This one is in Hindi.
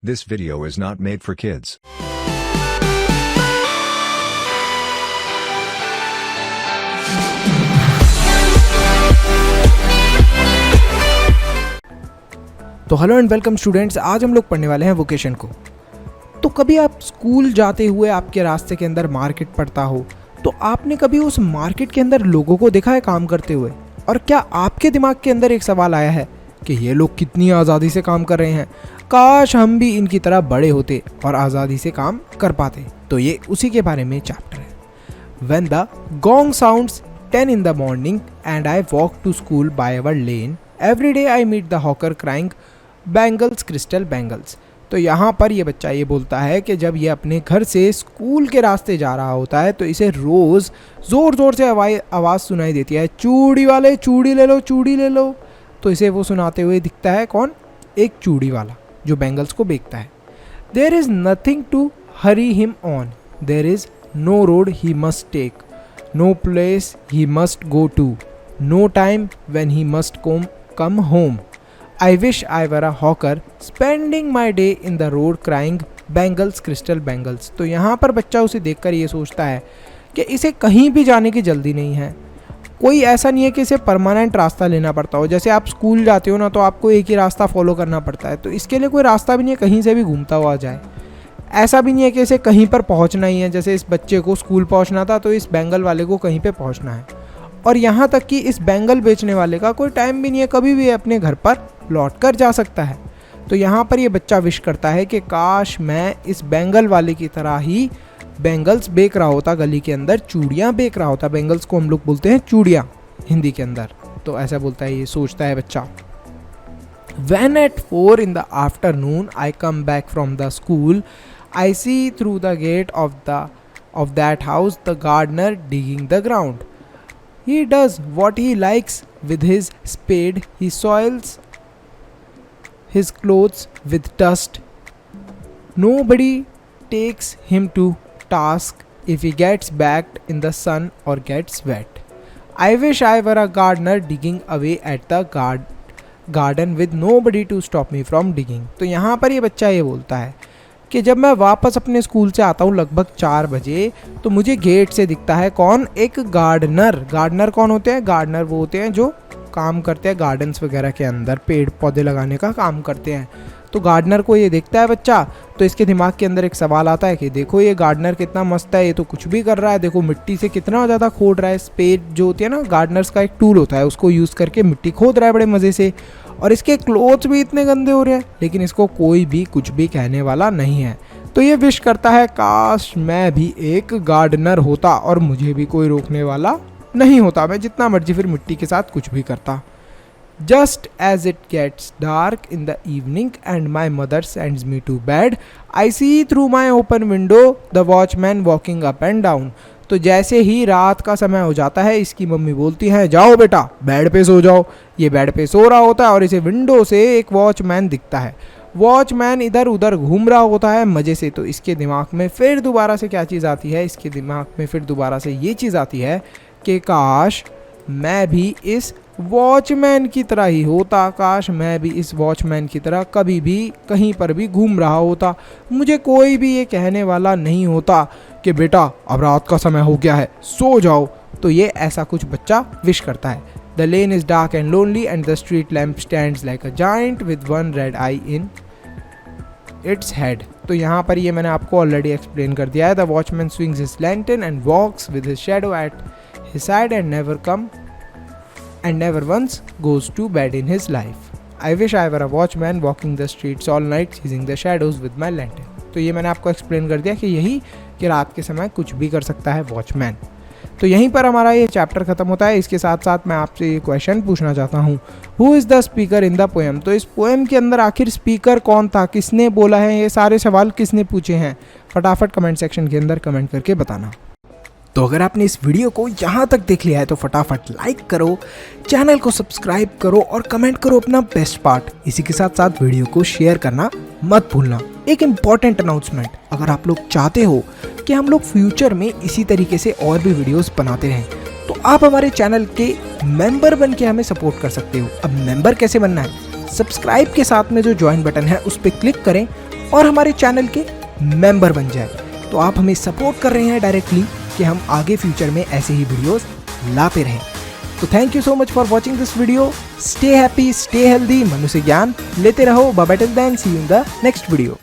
This video is not made for kids. तो हेलो एंड वेलकम स्टूडेंट्स, आज हम लोग पढ़ने वाले हैं वोकेशन को। तो कभी आप स्कूल जाते हुए आपके रास्ते के अंदर मार्केट पड़ता हो, तो आपने कभी उस मार्केट के अंदर लोगों को देखा है काम करते हुए? और क्या आपके दिमाग के अंदर एक सवाल आया है कि ये लोग कितनी आज़ादी से काम कर रहे हैं, काश हम भी इनकी तरह बड़े होते और आज़ादी से काम कर पाते? तो ये उसी के बारे में चैप्टर है। When the gong sounds 10 in the morning and I walk to school by our lane, every day I meet the hawker crying bangles crystal bangles. तो यहाँ पर ये बच्चा ये बोलता है कि जब ये अपने घर से स्कूल के रास्ते जा रहा होता है तो इसे रोज़ ज़ोर ज़ोर से आवाज़ सुनाई देती है, चूड़ी वाले चूड़ी ले लो, चूड़ी ले लो। तो इसे वो सुनाते हुए दिखता है कौन? एक चूड़ी वाला जो बैंगल्स को बेचता है। There is nothing to hurry him on, there is no road he must take, no place he must go to, no time when he must come home. I wish I were a hawker spending my day in the road crying bangles crystal bangles। तो यहाँ पर बच्चा उसे देखकर ये सोचता है कि इसे कहीं भी जाने की जल्दी नहीं है। कोई ऐसा नहीं है कि इसे परमानेंट रास्ता लेना पड़ता हो। जैसे आप स्कूल जाते हो ना, तो आपको एक ही रास्ता फॉलो करना पड़ता है, तो इसके लिए कोई रास्ता भी नहीं है कहीं से भी घूमता हुआ जाए। ऐसा भी नहीं है कि इसे कहीं पर पहुँचना ही है, जैसे इस बच्चे को स्कूल पहुँचना था तो इस बैंगल वाले को कहीं पर पहुँचना है। और यहाँ तक कि इस बैंगल बेचने वाले का कोई टाइम भी नहीं है, कभी भी अपने घर पर लौट कर जा सकता है। तो यहाँ पर ये बच्चा विश करता है कि काश मैं इस बैंगल वाले की तरह ही बैंगल्स बेच रहा होता, गली के अंदर चूड़ियाँ बेच रहा होता। बैंगल्स को हम लोग बोलते हैं चूड़ियाँ हिंदी के अंदर। तो ऐसा बोलता है, ये सोचता है बच्चा। When at 4 in the afternoon I come back from the school, I see through the gate of that house the gardener digging the ground. He does what he likes with his spade. He soils his clothes with dust. Nobody takes him to task if he gets backed in the sun or gets wet. I wish I were a gardener digging away at the garden with nobody to stop me from digging. तो यहाँ पर ये बच्चा ये बोलता है कि जब मैं वापस अपने स्कूल से आता हूँ लगभग 4 बजे, तो मुझे गेट से दिखता है कौन? एक गार्डनर। गार्डनर कौन होते हैं? गार्डनर वो होते हैं जो काम करते हैं गार्डन्स वगैरह के अंदर, पेड़ पौधे लगाने का काम करते हैं। तो गार्डनर को ये देखता है बच्चा, तो इसके दिमाग के अंदर एक सवाल आता है कि देखो ये गार्डनर कितना मस्त है, ये तो कुछ भी कर रहा है, देखो मिट्टी से कितना ज़्यादा खोद रहा है। स्पेड जो होती है ना, गार्डनर्स का एक टूल होता है, उसको यूज़ करके मिट्टी खोद रहा है बड़े मज़े से। और इसके क्लोथ्स भी इतने गंदे हो रहे हैं, लेकिन इसको कोई भी कुछ भी कहने वाला नहीं है। तो ये विश करता है काश मैं भी एक गार्डनर होता और मुझे भी कोई रोकने वाला नहीं होता, मैं जितना मर्जी फिर मिट्टी के साथ कुछ भी करता। Just as it gets dark in the evening and my mother sends me to bed, I see through my open window the watchman walking up and down। तो जैसे ही रात का समय हो जाता है, इसकी मम्मी बोलती है जाओ बेटा बेड पे सो जाओ। ये बेड पे सो रहा होता है और इसे विंडो से एक वॉचमैन दिखता है। वॉचमैन इधर उधर घूम रहा होता है मज़े से। तो इसके दिमाग में फिर दोबारा से क्या चीज़ आती है? इसके दिमाग में फिर दोबारा से ये चीज़ आती है कि काश मैं भी इस वॉचमैन की तरह ही होता, काश मैं भी इस वॉचमैन की तरह कभी भी कहीं पर भी घूम रहा होता, मुझे कोई भी ये कहने वाला नहीं होता कि बेटा अब रात का समय हो गया है, सो जाओ। तो ये ऐसा कुछ बच्चा विश करता है। The lane is dark and lonely and the street lamp stands like a giant with one red eye in its head। तो यहाँ पर ये मैंने आपको ऑलरेडी एक्सप्लेन कर दिया है। The watchman swings his lantern and walks with his shadow at his side and never once goes to bed in his life. I wish I were a watchman walking the streets all night chasing the shadows with my lantern। तो ये मैंने आपको एक्सप्लेन कर दिया कि यही कि रात के समय कुछ भी कर सकता है वॉचमैन। तो यहीं पर हमारा ये चैप्टर खत्म होता है। इसके साथ साथ मैं आपसे ये क्वेश्चन पूछना चाहता हूँ, who is the speaker in the poem? तो इस पोएम के अंदर आखिर स्पीकर कौन था, किसने बोला है, ये सारे सवाल किसने पूछे हैं? फटाफट कमेंट सेक्शन के अंदर कमेंट करके बताना। तो अगर आपने इस वीडियो को यहाँ तक देख लिया है तो फटाफट लाइक करो, चैनल को सब्सक्राइब करो और कमेंट करो अपना बेस्ट पार्ट। इसी के साथ साथ वीडियो को शेयर करना मत भूलना। एक इम्पॉर्टेंट अनाउंसमेंट, अगर आप लोग चाहते हो कि हम लोग फ्यूचर में इसी तरीके से और भी वीडियोस बनाते रहें, तो आप हमारे चैनल के मेंबर बन के हमें सपोर्ट कर सकते हो। अब मेंबर कैसे बनना है? सब्सक्राइब के साथ में जो ज्वाइन बटन है उस पर क्लिक करें और हमारे चैनल के मेंबर बन जाए। तो आप हमें सपोर्ट कर रहे हैं डायरेक्टली कि हम आगे फ्यूचर में ऐसे ही वीडियोस लाते रहें। तो thank you so much for watching this video. Stay happy, stay healthy, मनुष्य ज्ञान लेते रहो। Bye bye till then, see you in the next video.